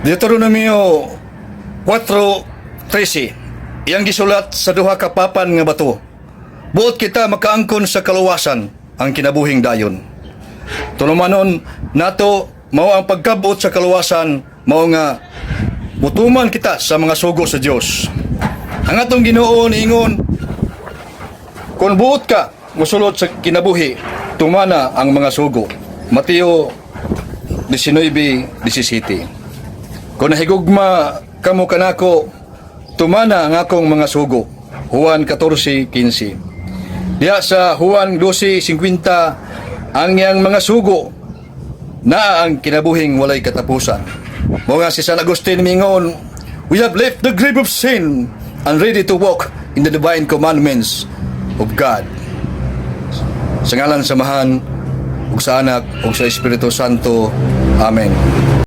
Deuteronomio 4:13 iyang gisulat sa duha ka papan nga bato. Buot kita makaangkon sa kaluwasan ang kinabuhing dayon. Tulumanon nato mao ang pagkabuot sa kaluwasan, mao nga mutuman kita sa mga sugo sa Dios. Ang atong Ginoo niingon, kung buot ka mosulod sa kinabuhi, tumana ang mga sugo. Mateo 19:17. Kung nahigugma kamo kanako, tumana ang akong mga sugo. Juan 14:15. Diya sa Juan 12:50, ang iyang mga sugo na ang kinabuhing walay katapusan. Mga si San Agustin mingon, we have left the grave of sin and ready to walk in the divine commandments of God. Sa ngalan samahan ug sa Anak ug sa Espiritu Santo. Amen.